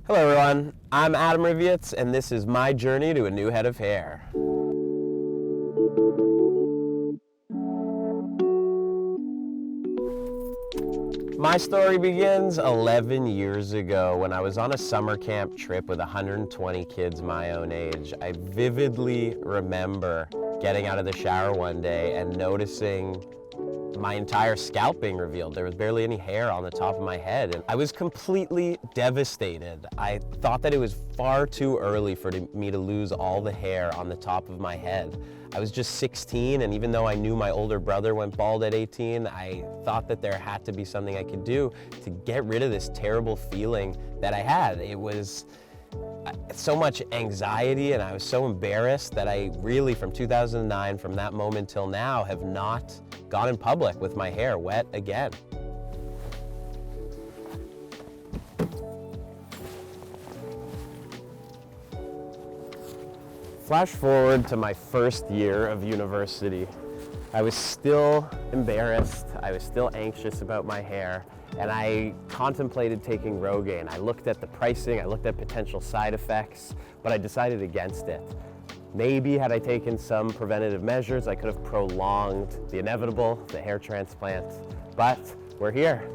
Hello everyone, I'm Adam Rivietz and this is my journey to a new head of hair. My story begins 11 years ago when I was on a summer camp trip with 120 kids my own age. I vividly remember getting out of the shower one day and noticing my entire scalp being revealed. There was barely any hair on the top of my head, and I was completely devastated. I thought that it was far too early for me to lose all the hair on the top of my head. I was just 16, and even though I knew my older brother went bald at 18, I thought that there had to be something I could do to get rid of this terrible feeling that I had. It was so much anxiety, and I was so embarrassed that I really, from 2009, from that moment till now, have not gone in public with my hair wet again. Flash forward to my first year of university. I was still embarrassed, I was still anxious about my hair, and I contemplated taking Rogaine. I looked at the pricing, I looked at potential side effects, but I decided against it. Maybe had I taken some preventative measures, I could have prolonged the inevitable, the hair transplant, but we're here.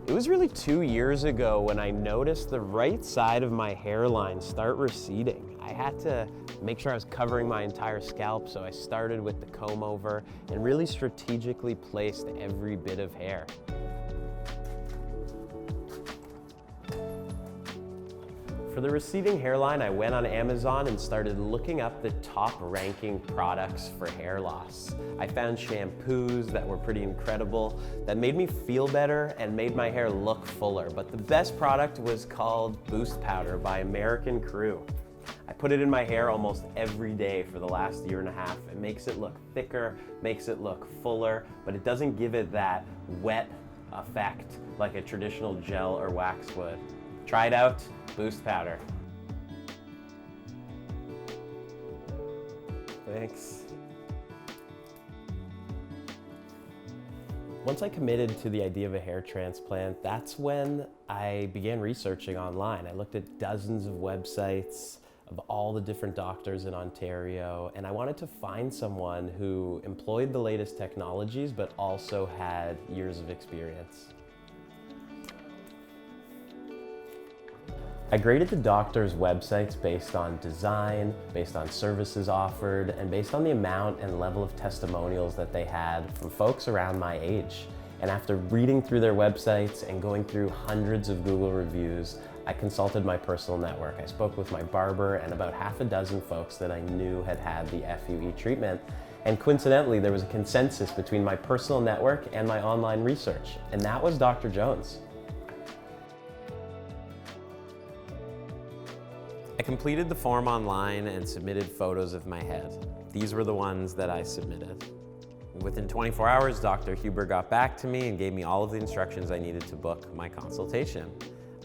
It was really 2 years ago when I noticed the right side of my hairline start receding. I had to make sure I was covering my entire scalp, so I started with the comb over and really strategically placed every bit of hair. For the receding hairline, I went on Amazon and started looking up the top ranking products for hair loss. I found shampoos that were pretty incredible, that made me feel better and made my hair look fuller. But the best product was called Boost Powder by American Crew. I put it in my hair almost every day for the last year and a half. It makes it look thicker, makes it look fuller, but it doesn't give it that wet effect like a traditional gel or wax would. Try it out, Boost Powder. Thanks. Once I committed to the idea of a hair transplant, that's when I began researching online. I looked at dozens of websites of all the different doctors in Ontario, and I wanted to find someone who employed the latest technologies but also had years of experience. I graded the doctors' websites based on design, based on services offered, and based on the amount and level of testimonials that they had from folks around my age. And after reading through their websites and going through hundreds of Google reviews, I consulted my personal network. I spoke with my barber and about half a dozen folks that I knew had had the FUE treatment. And coincidentally, there was a consensus between my personal network and my online research, and that was Dr. Jones. I completed the form online and submitted photos of my head. These were the ones that I submitted. Within 24 hours, Dr. Huber got back to me and gave me all of the instructions I needed to book my consultation.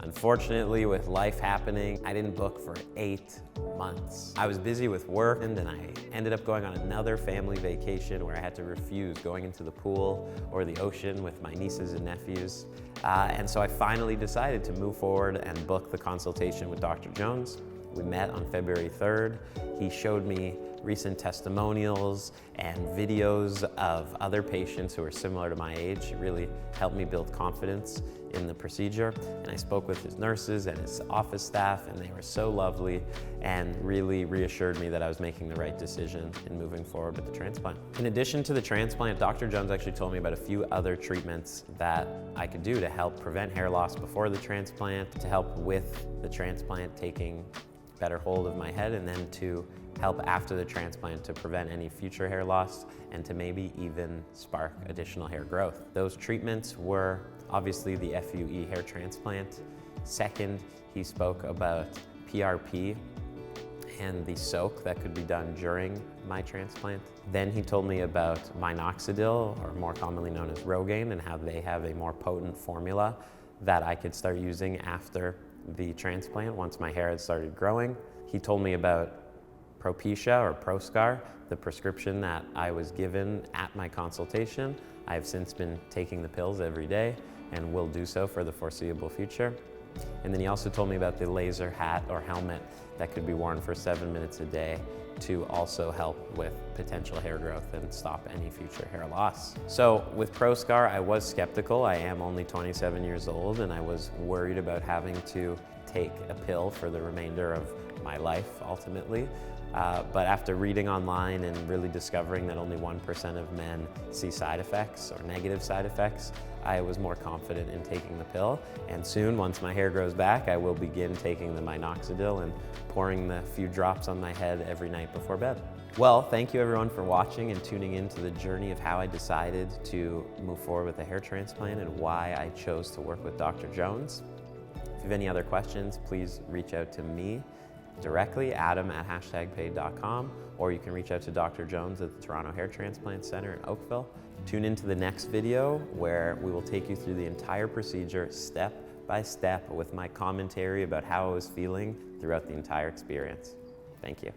Unfortunately, with life happening, I didn't book for 8 months. I was busy with work, and then I ended up going on another family vacation where I had to refuse going into the pool or the ocean with my nieces and nephews. And so I finally decided to move forward and book the consultation with Dr. Jones. We met on February 3rd. He showed me recent testimonials and videos of other patients who are similar to my age. It really helped me build confidence in the procedure. And I spoke with his nurses and his office staff, and they were so lovely and really reassured me that I was making the right decision in moving forward with the transplant. In addition to the transplant, Dr. Jones actually told me about a few other treatments that I could do to help prevent hair loss before the transplant, to help with the transplant taking better hold of my head, and then to help after the transplant to prevent any future hair loss and to maybe even spark additional hair growth. Those treatments were obviously the FUE hair transplant. Second, he spoke about PRP and the soak that could be done during my transplant. Then he told me about minoxidil, or more commonly known as Rogaine, and how they have a more potent formula that I could start using after the transplant once my hair had started growing. He told me about Propecia or Proscar, the prescription that I was given at my consultation. I have since been taking the pills every day and will do so for the foreseeable future. And then he also told me about the laser hat or helmet that could be worn for 7 minutes a day to also help with potential hair growth and stop any future hair loss. So with Proscar, I was skeptical. I am only 27 years old and I was worried about having to take a pill for the remainder of my life ultimately. But after reading online and really discovering that only 1% of men see side effects or negative side effects, I was more confident in taking the pill. And soon, once my hair grows back, I will begin taking the minoxidil and pouring the few drops on my head every night before bed. Well, thank you everyone for watching and tuning in to the journey of how I decided to move forward with a hair transplant and why I chose to work with Dr. Jones. If you have any other questions, please reach out to me directly, adam@hashtagpaid.com, or you can reach out to Dr. Jones at the Toronto Hair Transplant Centre in Oakville. Tune into the next video where we will take you through the entire procedure step by step with my commentary about how I was feeling throughout the entire experience. Thank you.